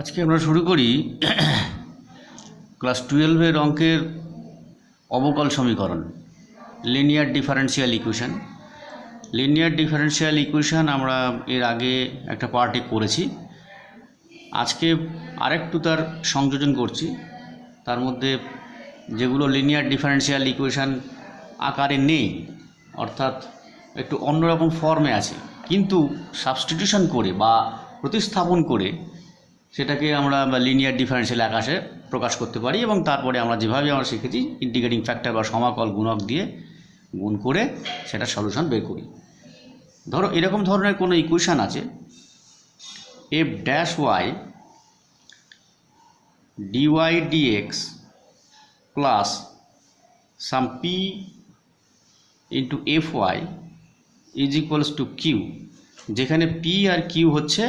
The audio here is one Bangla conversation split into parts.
আজকে আমরা শুরু করি ক্লাস 12-এর অঙ্কের অবকল সমীকরণ, linear differential equation. Linear differential equation আমরা এর আগে একটা পার্টে করেছি। আজকে আরেকটু তার সংযোজন করছি। তার মধ্যে যেগুলো লিনিয়ার ডিফারেন্সিয়াল ইকুয়েশন আকারে নেই, অর্থাৎ একটু অন্যরকম ফর্মে আছে, কিন্তু সাবস্টিটিউশন করে বা প্রতিস্থাপন করে সেটাকে আমরা লিনিয়ার ডিফারেন্সিয়াল আকারে প্রকাশ করতে পারি। এবং তারপরে আমরা যেভাবে আমরা শিখেছি ইন্টিগ্রেটিং ফ্যাক্টর বা সমাকল গুণক দিয়ে গুণ করে সেটা সলিউশন বের করি। ধরো এরকম ধরনের কোনো ইকুয়েশান আছে, f dash y dy dx plus some p into f y is equals to q, যেখানে পি আর কিউ হচ্ছে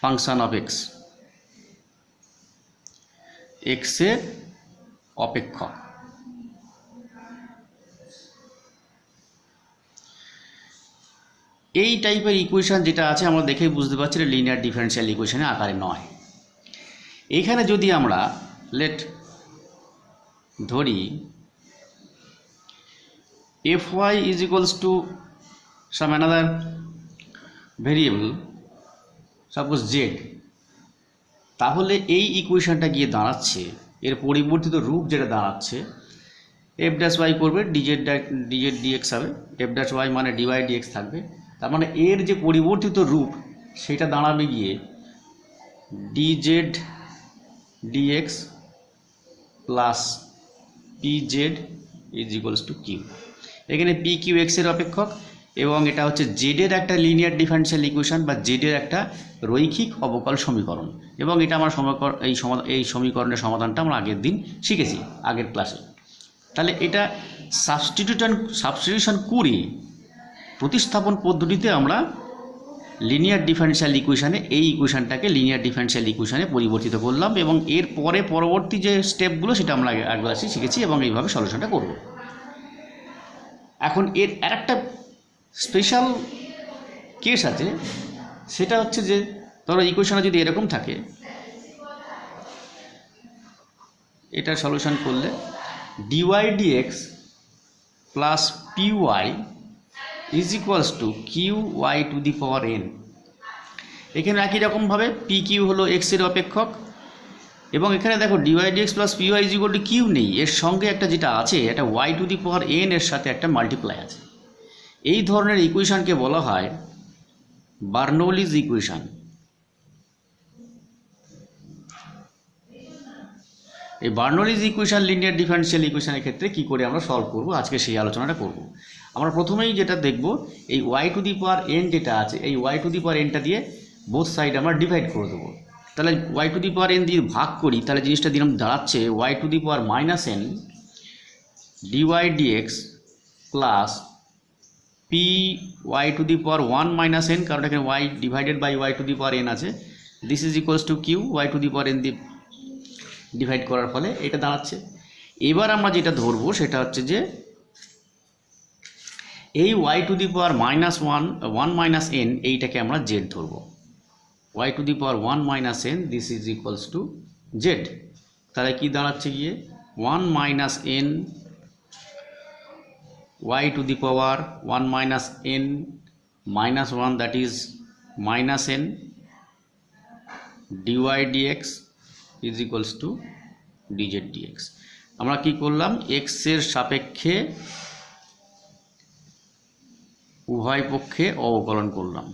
ফাংশন অফ এক্স, এক্সের অপেক্ষক। এই টাইপের ইকুয়েশন যেটা আছে আমরা দেখেই বুঝতে পারছি এটা লিনিয়ার ডিফারেন্সিয়াল ইকুয়েশনের আকারে নয়। এখানে যদি আমরা ধরি f y is equals to some another variable, suppose z, তাহলে এই ইকুয়েশনটা গিয়ে দাঁড়াচ্ছে, এর পরিবর্তিত রূপ যেটা দাঁড়াচ্ছে, এফ ড্যাশ ওয়াই করবে ডিজেড ডিএক্স হবে, এফ ড্যাশ ওয়াই মানে ডিওয়াই ডিএক্স থাকবে। তার মানে এর যে পরিবর্তিত রূপ সেটা দাঁড়াবে গিয়ে dz dx plus pz is equals to q. এখানে পি কিউ এক্সের অপেক্ষক এবং এটা হচ্ছে জেডের একটা লিনিয়ার ডিফারেন্সিয়াল ইকুয়েশন বা জেডের একটা রৈখিক অবকল সমীকরণ। এবং এটা আমার এই সমীকরণের সমাধানটা আমরা আগের দিন শিখেছি আগের ক্লাসে। তাহলে এটা সাবস্টিটিউশন করে প্রতিস্থাপন পদ্ধতিতে আমরা লিনিয়ার ডিফারেন্সিয়াল ইকুয়েশানে এই ইকুয়েশানটাকে লিনিয়ার ডিফারেন্সিয়াল ইকুয়েশানে পরিবর্তিত করলাম এবং এর পরবর্তী যে স্টেপগুলো সেটা আমরা আগের শিখেছি এবং এইভাবে সলিউশনটা করব। এখন এর আরেকটা স্পেশাল কেস আছে, সেটা হচ্ছে যে ধরো ইকুয়েশনে যদি এরকম থাকে, এটা সলিউশন করলে dy dx plus py is equals to Q Y to the power n. এখানে একই রকমভাবে পি কিউ হলো এক্সের অপেক্ষক এবং এখানে দেখো dy dx plus py is equal to q নেই, এর সঙ্গে একটা যেটা আছে এটা y to the power n এর সাথে একটা মাল্টিপ্লাই আছে। এই ধরনের ইকুয়েশনকে বলা হয় বার্নৌলিজ ইকুয়েশন। এই বার্নৌলিজ ইকুয়েশন লিনিয়ার ডিফারেন্সিয়াল ইকুয়েশনের ক্ষেত্রে কী করে আমরা সলভ করব, আজকে সেই আলোচনাটা করব। আমরা প্রথমেই যেটা দেখব, এই y to the power n যেটা আছে, এই ওয়াই টু দি পাওয়ার এনটা দিয়ে বোথ সাইড আমরা ডিভাইড করে দেবো। তাহলে Y to the power N দিয়ে ভাগ করি, তাহলে জিনিসটা দিলাম দাঁড়াচ্ছে Y to the power minus N dy dx plus P Y to the power 1 minus N, কারণ এখানে Y divided by Y to the power N আছে, this is equals to Q Y to the power N দিয়ে ডিভাইড করার ফলে এটা দাঁড়াচ্ছে। এবার আমরা যেটা ধরবো সেটা হচ্ছে যে এই y to the power minus one minus n এইটাকে আমরা জেড ধরবো, y to the power 1 minus n this is equals to z. তাহলে কি দাঁড়াচ্ছে গিয়ে 1 minus n y to the power 1 minus n minus 1, that is minus n dy dx is equals to dz dx। আমরা কি করলাম, x এর সাপেক্ষে উভয় পক্ষে অবকলন করলাম।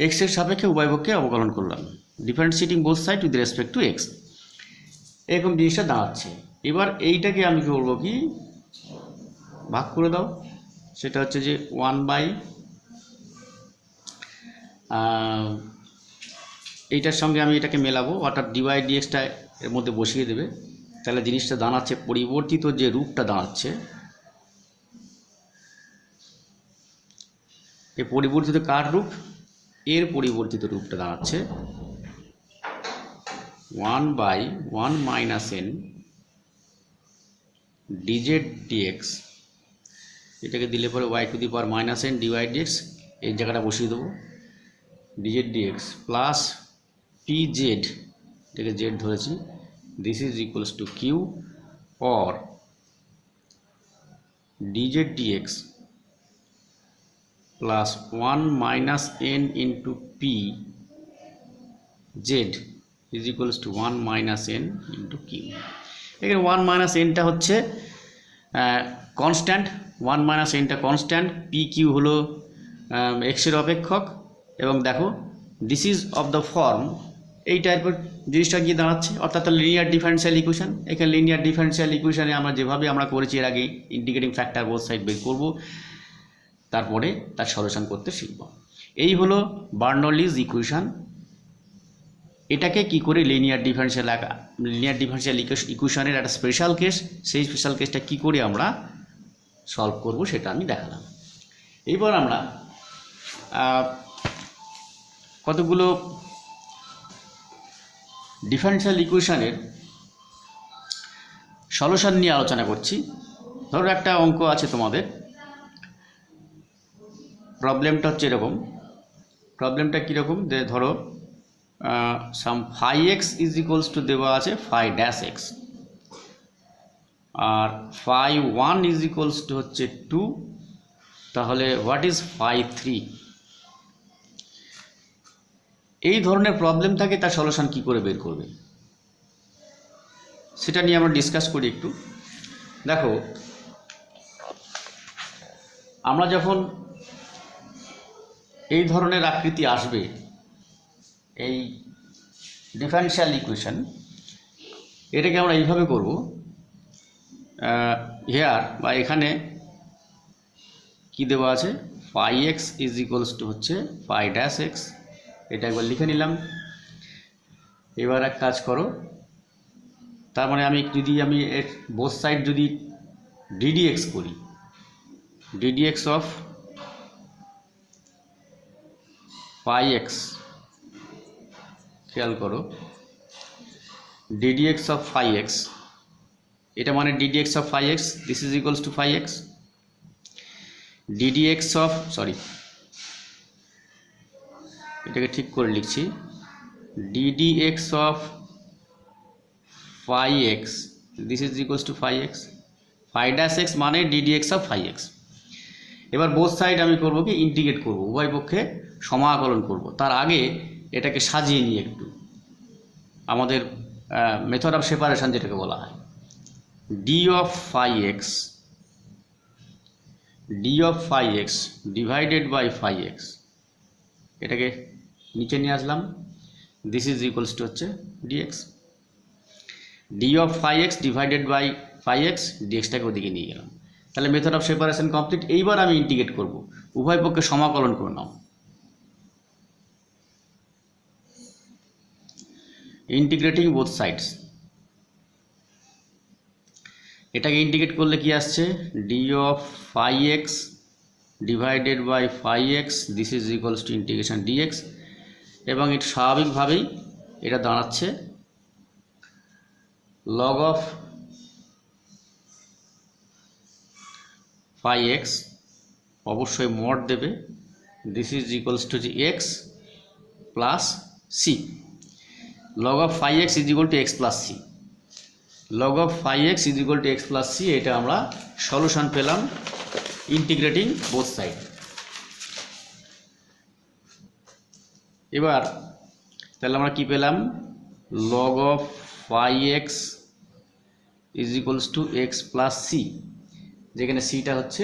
এক্স এর সাপেক্ষে উভয় পক্ষে অবকলন করলাম, differentiating both side with respect to x, এরকম জিনিসটা দাঁড়াচ্ছে। এবার এইটাকে আমি বলবো কি ভাগ করে দাও, সেটা হচ্ছে যে 1 বাই এইটার সঙ্গে আমি এটাকে মেলাবো, অর্থাৎ ডিওয়াই ডিএক্সটা এর মধ্যে বসিয়ে দেবে। তাহলে জিনিসটা দাঁড়াচ্ছে পরিবর্তিত যে রূপটা দাঁড়াচ্ছে, এই পরিবর্তিত কার রূপ, এর পরিবর্তিত রূপটা দাঁড়াচ্ছে 1 by 1 minus N dz dx এটাকে দিলে পরে y to the power minus N dy dx এই জায়গাটা বসিয়ে দেবো, dz dx plus P Z, এটাকে জেড ধরেছি, this is equals to Q or dz dx plus 1 minus N into P Z is equals to 1 minus N into Q. এখানে 1 মাইনাস এনটা হচ্ছে কনস্ট্যান্ট, 1 মাইনাস এনটা কনস্ট্যান্ট, পি কিউ হলো এক্সের অপেক্ষক, এবং দেখো this is of the form, এই টাইপের জিনিসটা গিয়ে দাঁড়াচ্ছে, অর্থাৎ লিনিয়ার ডিফারেন্সিয়াল ইকুয়েশন। এখানে লিনিয়ার ডিফারেন্সিয়াল ইকুয়েশনে আমরা যেভাবে আমরা করেছি এর আগে, ইন্টিগ্রেটিং ফ্যাক্টর বোথ সাইড বের করবো, তারপরে তার সলিউশন করতে শিখব। এই হলো বার্নৌলিজ ইকুয়েশন। এটাকে কি করে লিনিয়ার ডিফারেন্সিয়াল ইকুয়েশনের একটা স্পেশাল কেস, সেই স্পেশাল কেসটা কি করে আমরা সলভ করব সেটা আমি দেখালাম। এইবার আমরা কতগুলো ডিফারেন্সিয়াল ইকুয়েশনের সলিউশন নিয়ে আলোচনা করছি। ধরো একটা অঙ্ক আছে তোমাদের, প্রবলেমটা হচ্ছে এরকম, প্রবলেমটা কীরকম, যে ধরো some phi x is equals to দেওয়া আছে ফাই ড্যাশ এক্স, আর phi one is equals to হচ্ছে 2, তাহলে হোয়াট ইজ ফাই 3? এই ধরনের প্রবলেম থাকে, তার সলিউশন কি করে বের করবে সেটা নিয়ে আমরা ডিসকাস করি একটু। দেখো, আমরা যখন এই ধরনের আকৃতি আসবে, এই ডিফারেন্সিয়াল ইকুয়েশন, এটাকে আমরা এইভাবে করব, হেয়ার বা এখানে কি দেওয়া আছে, phi x is equals to হচ্ছে ফাই ড্যাশ এক্স, এটা একবার লিখে নিলাম। এবার এক কাজ করো, তার মানে আমি বোথ সাইড যদি ডিডিএক্স করি, ডিডিএক্স অফ ফাই এক্স, খেয়াল করো, ডিডিএক্স অফ ফাই এক্স, এটা মানে d dx of phi x, this is equals to phi x, d dx of, sorry এটাকে ঠিক করে লিখছি, d dx of phi x, this is equals to phi x, phi dash x মানে ডিডিএক্স অফ ফাই এক্স। এবার বোথ সাইড আমি করব কি, ইন্টিগ্রেট করব, উভয় পক্ষে সমাকলন করব। তার আগে এটাকে সাজিয়ে নিয়ে একটু, আমাদের মেথড অফ সেপারেশন যেটাকে বলা হয়, D of phi X, D of phi x divided by phi X, এটাকে নিচে নিয়ে আসলাম, দিস ইজ ইকুয়ালস টু হচ্ছে dx, D of phi x divided by phi X, ডিএক্সটাকে ওদিকে নিয়ে গেলাম। তাহলে মেথড অফ সেপারেশন কমপ্লিট। এইবার আমি ইন্টিগ্রেট করব, উভয় পক্ষে সমাকলন করে নাও, ইন্টিগ্রেটিং বোথ সাইডস, এটাকে ইন্টিগ্রেট করলে কি আসছে, d of phi x divided by phi x, this is equals to integration dx, এবং এটা স্বাভাবিকভাবেই এটা দাঁড়াচ্ছে লগ অফ ফাই এক্স, অবশ্যই মড দেবে, this is equals to x plus c, log of phi x is equal to x plus c, log of phi x is equal to x plus c, এটা আমরা সলিউশন পেলাম ইন্টিগ্রেটিং বোথ সাইড। এবার তাহলে আমরা কি পেলাম, log of phi x is equals to x plus c, যেখানে সিটা হচ্ছে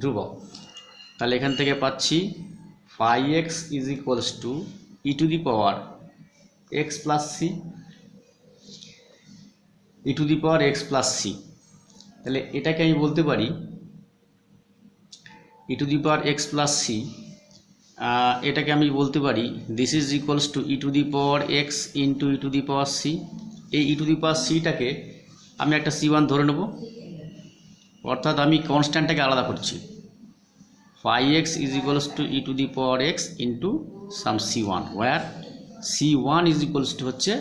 ধ্রুবক। তাহলে এখান থেকে পাচ্ছি phi x is equals to e to the power x plus c, e to the power x plus c, তাহলে এটাকে আমি বলতে পারি e to the power x plus c, এটাকে আমি বলতে পারি this is equals two e to the power x into e to the power c। এই e to the power c-টাকে আমি একটা c1 ধরে নেব, অর্থাৎ আমি কনস্ট্যান্টটাকে আলাদা করছি, phi x is equals to e to the power x into some c1, where c1 is equals to হচ্ছে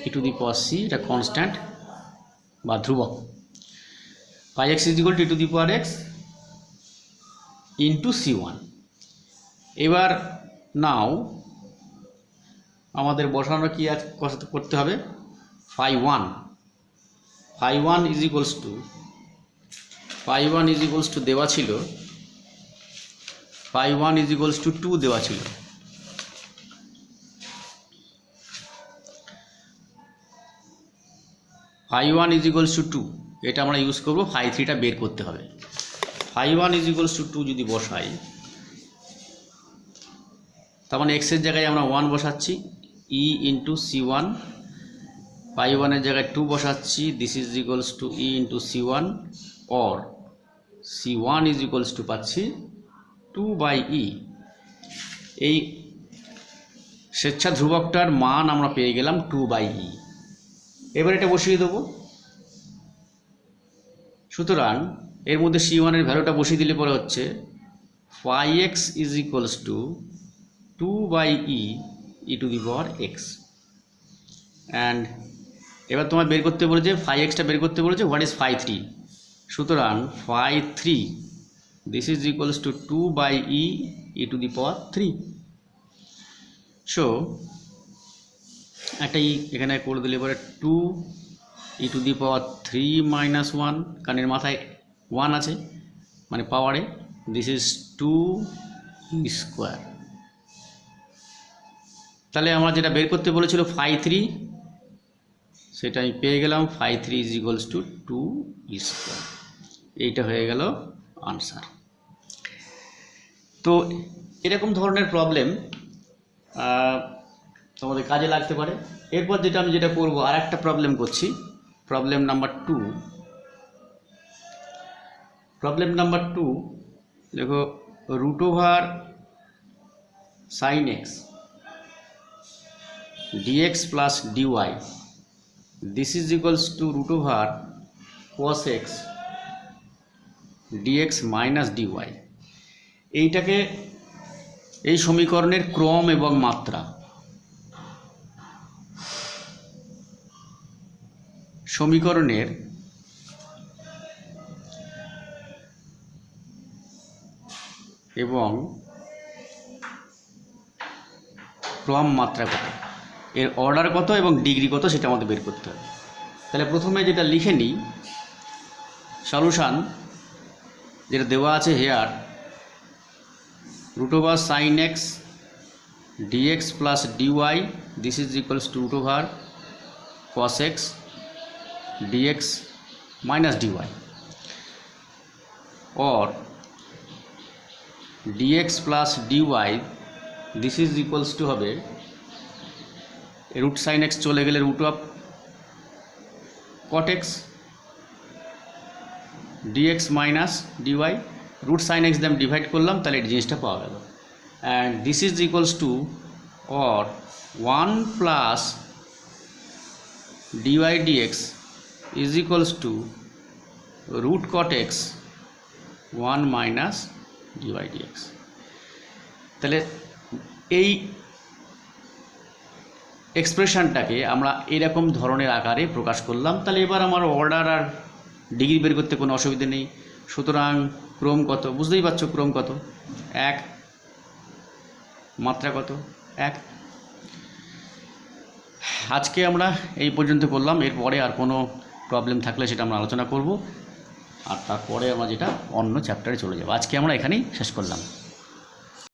e to the power c, এটা কনস্ট্যান্ট বা ধ্রুবক। phi x is equal two two the power x into c1। এবার নাও আমাদের বসানো কি করতে হবে, phi 1 ইজ ইকুয়ালস টু দেওয়া ছিল, phi 1 ইজ ইকুয়ালস টু 2 দেওয়া ছিল। phi 1 ইজ ইকুয়ালস টু 2, এটা আমরা ইউজ করব phi 3টা বের করতে হবে। phi 1 ইজ ইকুয়ালস টু 2 যদি বসাই, তার মানে এক্সের জায়গায় আমরা 1 বসাচ্ছি, e ইন্টু c1, phi 1 এর জায়গায় 2 বসাচ্ছি, this is equals two e into c1, or c1 is equals two পাচ্ছি 2/e। এই স্বেচ্ছা ধ্রুবকটার মান আমরা পেয়ে গেলাম 2/e। এবার এটা বসিয়ে দেবো। সুতরাং এর মধ্যে c1 এর ভ্যালুটা বসিয়ে দিলে পরে হচ্ছে phi x is equals two 2/e e two the power x। And এবার তোমার বের করতে বলেছে phi x টা বের করতে বলেছে হোয়াট ইজ phi 3। সুতরাং phi 3 this is equals two 2/e e two the power 3। So একটা এখানে করে দিলে পরে 2 e two the power 3 minus 1, কারণ এর মাথায় 1 আছে মানে পাওয়ারে, দিস ইজ 2 স্কোয়ার। তাহলে আমরা যেটা বের করতে বলেছিল phi 3, সেটা আমি পেয়ে গেলাম, phi 3 is equals two 2 square. এইটা হয়ে গেল আনসার। তো এরকম ধরনের প্রবলেম তোমাদের কাজে লাগতে পারে। এরপর আমি যেটা করবো, আর একটা প্রবলেম করছি, প্রবলেম নাম্বার 2। প্রবলেম নাম্বার 2 দেখো, root over sine x dx plus dy, this is equals to root over cos x dx minus dy। এইটাকে এই সমীকরণের ক্রম এবং মাত্রা, সমীকরণের এবং ক্রম মাত্রা কত, এর অর্ডার কত এবং ডিগ্রি কত, সেটা আমাদের বের করতে হবে। তাহলে প্রথমে যেটা লিখে নিই, সলিউশন যেটা দেওয়া আছে here, root over sine x dx plus dy, this is equals to root over cos x dx minus dy, or dx plus dy, this is equals to হবে রুট সাইন এক্স চলে গেলে root of cot x dx minus dy, root sine x দিয়ে আমি ডিভাইড করলাম, তাহলে এই জিনিসটা পাওয়া গেল। And this is equals to or 1 plus dy dx is equals to root cot x 1 minus dy dx। তাহলে এই এক্সপ্রেশনটাকে আমরা এরকম ধরনের আকারে প্রকাশ করলাম। তাহলে এবার আমার অর্ডার আর ডিগ্রি বের করতে কোনো অসুবিধা নেই। সুতরাং ক্রম কত, বুঝতেই পারছো ক্রম কত, 1, মাত্রা কত 1। আজকে আমরা এই পর্যন্ত করলাম, এরপরে আর কোনো প্রবলেম থাকলে সেটা আমরা আলোচনা করব, আর তারপরে আমরা যেটা অন্য চ্যাপ্টারে চলে যাব। আজকে আমরা এখানেই শেষ করলাম।